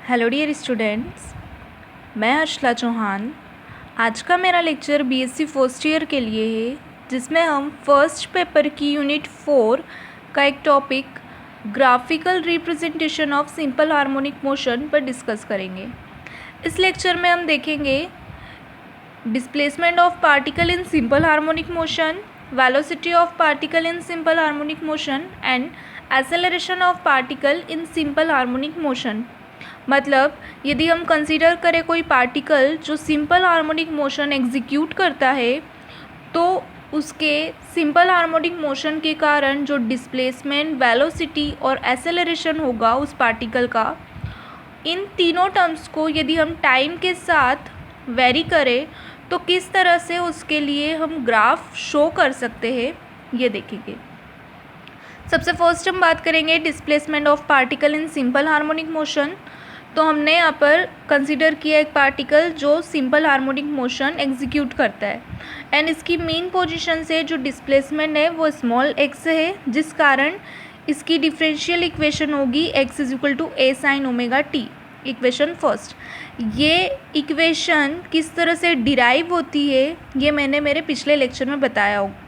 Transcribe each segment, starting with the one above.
Hello dear students, मैं हर्षला चौहान। आज का मेरा लेक्चर बीएससी फर्स्ट ईयर के लिए है, जिसमें हम फर्स्ट पेपर की यूनिट 4 का एक topic graphical representation of simple harmonic motion पर डिस्कस करेंगे। इस लेक्चर में हम देखेंगे displacement of particle in simple harmonic motion, velocity of particle in simple harmonic motion and acceleration of particle in simple harmonic motion. मतलब यदि हम consider करें कोई पार्टिकल जो सिंपल हार्मोनिक मोशन एग्जीक्यूट करता है, तो उसके सिंपल हार्मोनिक मोशन के कारण जो डिस्प्लेसमेंट, वेलोसिटी और एक्सेलरेशन होगा उस पार्टिकल का, इन तीनों टर्म्स को यदि हम टाइम के साथ वेरी करें तो किस तरह से उसके लिए हम ग्राफ शो कर सकते हैं, ये देखेंगे। सबसे फर्स्ट हम बात करेंगे displacement of particle in simple harmonic motion. तो हमने यहाँ पर कंसीडर किया एक पार्टिकल जो सिंपल हार्मोनिक मोशन एग्जीक्यूट करता है एंड इसकी मेन पोजीशन से जो डिस्प्लेसमेंट है वो स्मॉल एक्स है, जिस कारण इसकी डिफरेंशियल इक्वेशन होगी x is equal to a sin omega t। Equation first. ये इक्वेशन किस तरह से डिराइव होती है ये मैंने मेरे पिछले लेक्चर में बताया होगा।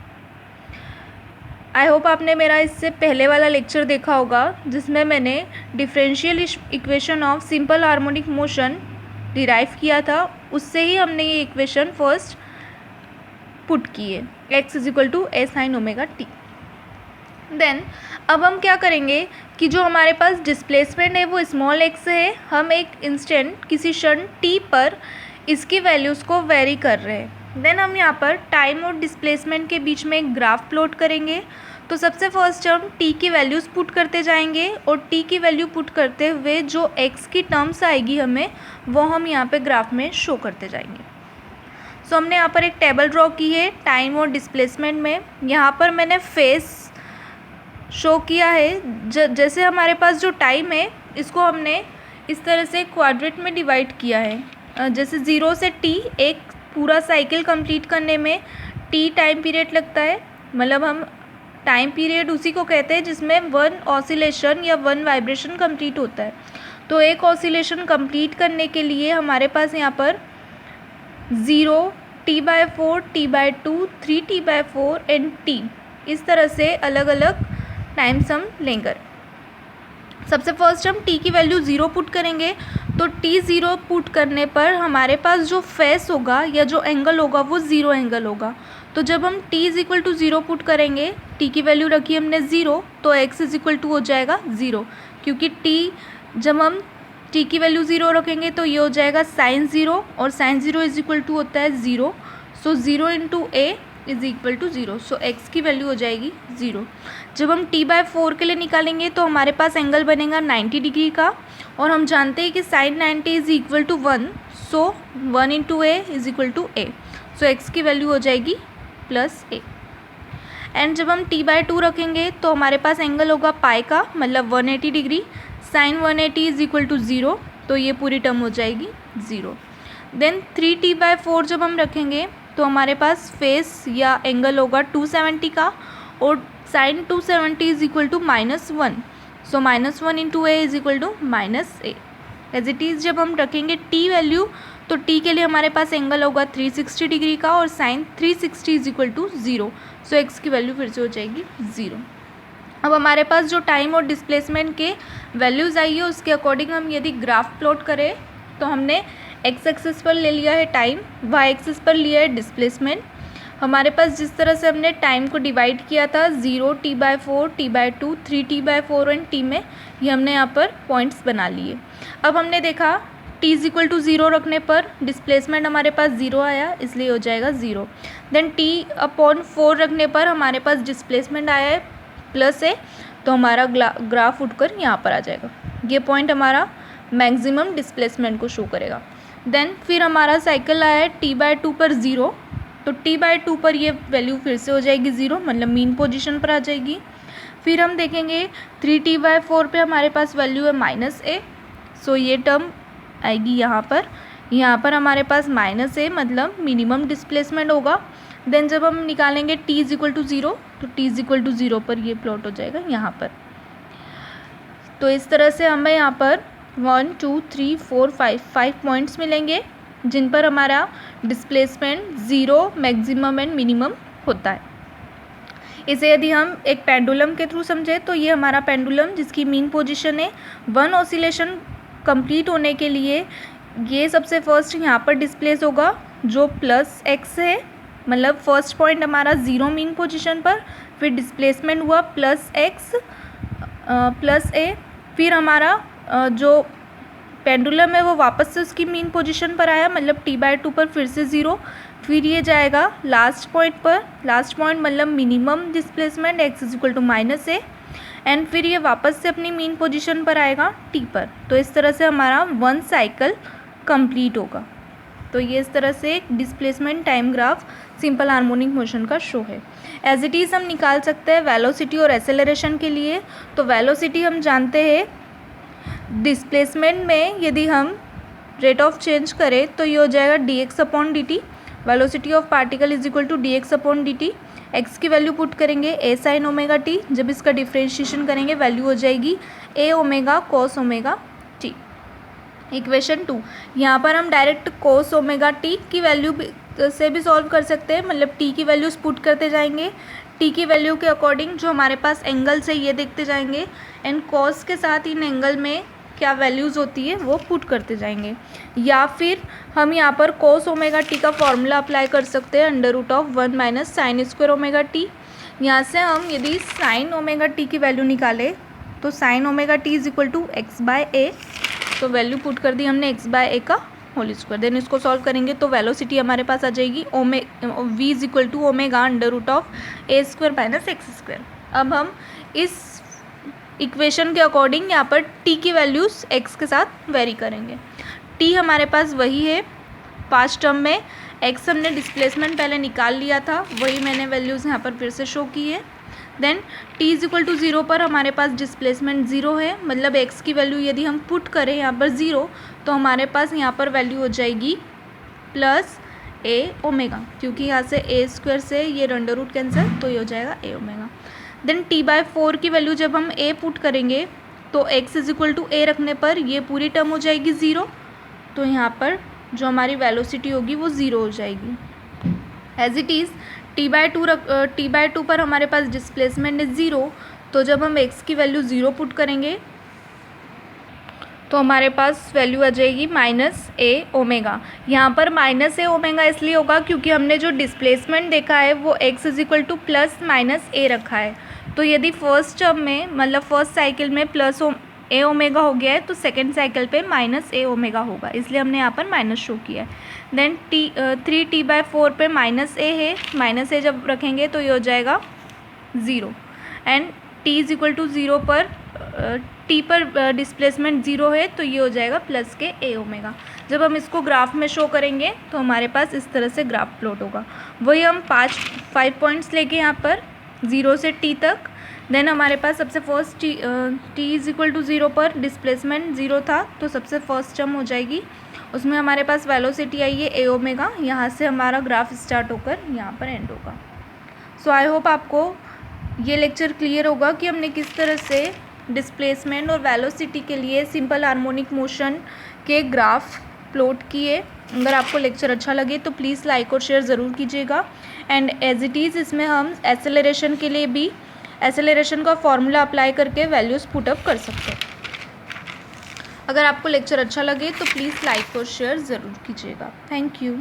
आई होप आपने मेरा इससे पहले वाला लेक्चर देखा होगा, जिसमें मैंने differential equation of simple harmonic motion derive किया था। उससे ही हमने ये इक्वेशन फर्स्ट पुट की है, x is equal to a sin omega t। Then अब हम क्या करेंगे कि जो हमारे पास डिस्प्लेसमेंट है वो स्मॉल x है। हम एक इंस्टेंट किसी क्षण t पर इसकी वैल्यूज़ को वेरी कर रहे हैं। देन हम यहाँ पर टाइम और डिस्प्लेसमेंट के बीच में एक ग्राफ प्लॉट करेंगे। तो सबसे फर्स्ट हम t की वैल्यूज़ पुट करते जाएंगे और t की वैल्यू पुट करते हुए जो x की टर्म्स आएगी हमें, वो हम यहाँ पे ग्राफ में शो करते जाएंगे। सो हमने यहाँ पर एक टेबल ड्रॉ की है टाइम और डिस्प्लेसमेंट में। यहाँ पर मैंने फेस शो किया है। जैसे हमारे पास जो टाइम है इसको हमने इस तरह से क्वाड्रेट में डिवाइड किया है। जैसे 0 से t एक पूरा साइकिल कंप्लीट करने में t टाइम पीरियड लगता है। मतलब हम टाइम पीरियड उसी को कहते हैं जिसमें 1 ऑसिलेशन या 1 वाइब्रेशन कंप्लीट होता है। तो एक ऑसिलेशन कंप्लीट करने के लिए हमारे पास यहाँ पर 0, t/4, t/2, 3t/4 and t, इस तरह से अलग अलग टाइम्स हम लेंगे। सबसे फर्स्ट हम t की वैल्यू 0 पुट करेंगे। तो t 0 पुट करने पर हमारे पास जो फेस होगा या जो एंगल होगा वो 0 एंगल होगा। तो जब हम t is equal to 0 put करेंगे, t की वैल्यू रखी हमने 0, तो x इज इक्वल टू हो जाएगा 0, क्योंकि जब हम t की वैल्यू 0 रखेंगे तो ये हो जाएगा sin 0 और sin 0 इज इक्वल टू होता है 0। So 0 into a is equal to 0। So x की वैल्यू हो जाएगी 0। जब हम t/4 के लिए निकालेंगे तो हमारे पास एंगल बनेगा 90 डिग्री का, और हम जानते हैं कि sin 90 is equal to 1। So 1 into a is equal to a। So x की वैल्यू हो जाएगी प्लस a। एंड जब हम t/2 रखेंगे तो हमारे पास एंगल होगा पाई का, मतलब 180 degree. sin 180 is equal to 0, तो ये पूरी टर्म हो जाएगी 0। देन 3t/4 जब हम रखेंगे तो हमारे पास फेस या एंगल होगा 270 का, और sin 270 is equal to -1। So -1 into a is equal to -a। As it is जब हम रखेंगे t वैल्यू, तो t के लिए हमारे पास एंगल होगा 360 डिग्री का, और sin 360 is equal to 0। So x की वैल्यू फिर से हो जाएगी 0। अब हमारे पास जो टाइम और डिस्प्लेसमेंट के वैल्यूज़ आई है उसके अकॉर्डिंग हम यदि ग्राफ प्लॉट करें, तो हमने x एक्सिस पर ले लिया है टाइम, y एक्सिस पर लिया है डिस्प्लेसमेंट। हमारे पास जिस तरह से हमने टाइम को डिवाइड किया था 0, t/4, t/2, 3t/4 and t में, ये हमने यहाँ पर पॉइंट्स बना लिए। अब हमने देखा t इज इक्वल टू 0 रखने पर डिस्प्लेसमेंट हमारे पास 0 आया, इसलिए हो जाएगा 0। देन t/4 रखने पर हमारे पास डिस्प्लेसमेंट आया है प्लस a, तो हमारा ग्राफ उठकर यहाँ पर आ जाएगा। ये पॉइंट हमारा मैक्सिमम डिस्प्लेसमेंट को शो करेगा। देन फिर हमारा साइकिल आया है t/2 पर 0, तो t/2 पर ये वैल्यू फिर से हो जाएगी 0, मतलब मीन पोजीशन पर आ जाएगी। फिर हम देखेंगे 3t/4 पे हमारे पास वैल्यू है -a, सो ये टर्म आएगी यहाँ पर हमारे पास -a, मतलब मिनिमम डिस्प्लेसमेंट होगा। देन जब हम निकालेंगे t इज इक्वल टू 0, तो t इज इक्वल टू 0 पर ये प्लॉट हो जाएगा यहाँ पर। तो इस तरह से हमें यहाँ पर 1 2 3 4 5 पॉइंट्स मिलेंगे जिन पर हमारा displacement zero, maximum and minimum होता है। इसे यदि हम एक पेंडुलम के थ्रू समझें तो ये हमारा पेंडुलम जिसकी मीन पोजीशन है, वन ऑसिलेशन कंप्लीट होने के लिए ये सबसे फर्स्ट यहाँ पर डिस्प्लेस होगा जो +x है, मतलब फर्स्ट पॉइंट हमारा ज़ीरो मीन पोजीशन पर, फिर डिस्प्लेसमेंट हुआ +x +a, फिर हमारा जो पेंडुलम है वो वापस से उसकी मीन पोजीशन पर आया, मतलब t/2 पर फिर से ज़ीरो, फिर ये जाएगा लास्ट पॉइंट पर, लास्ट पॉइंट मतलब minimum displacement x =-a, and फिर ये वापस से अपनी मीन पोजीशन पर आएगा t पर। तो इस तरह से हमारा वन साइकिल कंप्लीट होगा। तो ये इस तरह से एक displacement time graph simple harmonic motion का शो है। एज इट इज़ हम निकाल सकते हैं वेलोसिटी और एक्सेलरेशन के लिए। तो वेलोसिटी हम जानते हैं, डिस्प्लेसमेंट में यदि हम रेट ऑफ चेंज करें तो ये हो जाएगा dx/dt। Velocity of particle =dx/dt। x की वैल्यू पुट करेंगे a sin ωt, जब इसका डिफ्रेंशिएशन करेंगे वैल्यू हो जाएगी a ω cos ωt। इक्वेशन 2, यहाँ पर हम डायरेक्ट cos ωt की वैल्यू से भी सॉल्व कर सकते हैं, मतलब t की वैल्यूज़ पुट करते जाएंगे, t की वैल्यू के अकॉर्डिंग जो हमारे पास एंगल्स है ये देखते जाएंगे, एंड cos के साथ इन एंगल में क्या वैल्यूज़ होती है वो पुट करते जाएंगे। या फिर हम यहाँ पर cos ωt का फॉर्मूला अप्लाई कर सकते हैं, √1 - sin² ωt। यहाँ से हम यदि sin ωt की वैल्यू निकालें तो sin ωt =x/a, तो वैल्यू पुट कर दी हमने x/a का होल स्क्वायर। देन इसको सॉल्व करेंगे तो वेलोसिटी हमारे पास आ जाएगी v = ω √a² - x²। अब हम इस इक्वेशन के अकॉर्डिंग यहाँ पर t की वैल्यूज़ x के साथ वेरी करेंगे। t हमारे पास वही है पास्ट टर्म में, x हमने डिस्प्लेसमेंट पहले निकाल लिया था, वही मैंने वैल्यूज़ यहाँ पर फिर से शो की है। देन t =0 पर हमारे पास डिस्प्लेसमेंट ज़ीरो है, मतलब x की वैल्यू यदि हम पुट करें यहाँ पर ज़ीरो तो हमारे पास यहाँ पर वैल्यू हो जाएगी +a ω, क्योंकि यहाँ से a² से ये अंडर रूट कैंसिल, तो ये हो जाएगा a ω। देन t/4 की वैल्यू जब हम a पुट करेंगे तो x =a रखने पर ये पूरी टर्म हो जाएगी ज़ीरो, तो यहाँ पर जो हमारी वेलोसिटी होगी वो ज़ीरो हो जाएगी। एज इट इज़ t/2 पर हमारे पास डिस्प्लेसमेंट है ज़ीरो, तो जब हम x की वैल्यू ज़ीरो पुट करेंगे तो हमारे पास वैल्यू आ जाएगी -a ω। यहाँ पर -a ω इसलिए होगा क्योंकि हमने जो डिस्प्लेसमेंट देखा है वो x +-a रखा है। तो यदि फर्स्ट टर्म में, मतलब फर्स्ट साइकिल में +a ω हो गया है तो सेकेंड साइकिल पे -a ω होगा, इसलिए हमने यहाँ पर माइनस शो किया है। देन 3t/4 पे -a है, -a जब रखेंगे तो ये हो जाएगा ज़ीरो, एंड t =0 पर t पर डिस्प्लेसमेंट ज़ीरो है तो ये हो जाएगा +a ω। जब हम इसको ग्राफ में शो करेंगे तो हमारे पास इस तरह से ग्राफ प्लॉट होगा। वही हम 5 पॉइंट्स लेके यहाँ पर 0 से t तक, देन हमारे पास सबसे फर्स्ट t =0 पर डिस्प्लेसमेंट ज़ीरो था तो सबसे फर्स्ट टर्म हो जाएगी, उसमें हमारे पास वेलोसिटी आई है a ω, यहाँ से हमारा ग्राफ स्टार्ट होकर यहाँ पर एंड होगा। सो आई होप आपको ये लेक्चर क्लियर होगा कि हमने किस तरह से डिस्प्लेसमेंट और वेलोसिटी के लिए सिंपल हार्मोनिक मोशन के ग्राफ प्लॉट किए। अगर आपको लेक्चर अच्छा लगे तो प्लीज़ लाइक और शेयर ज़रूर कीजिएगा। एंड एज इट इज़ इसमें हम एक्सेलरेशन के लिए भी एक्सेलरेशन का फॉर्मूला अप्लाई करके वैल्यूज़ पुटअप कर सकते हैं। अगर आपको लेक्चर अच्छा लगे तो प्लीज़ लाइक और शेयर ज़रूर कीजिएगा। Thank you.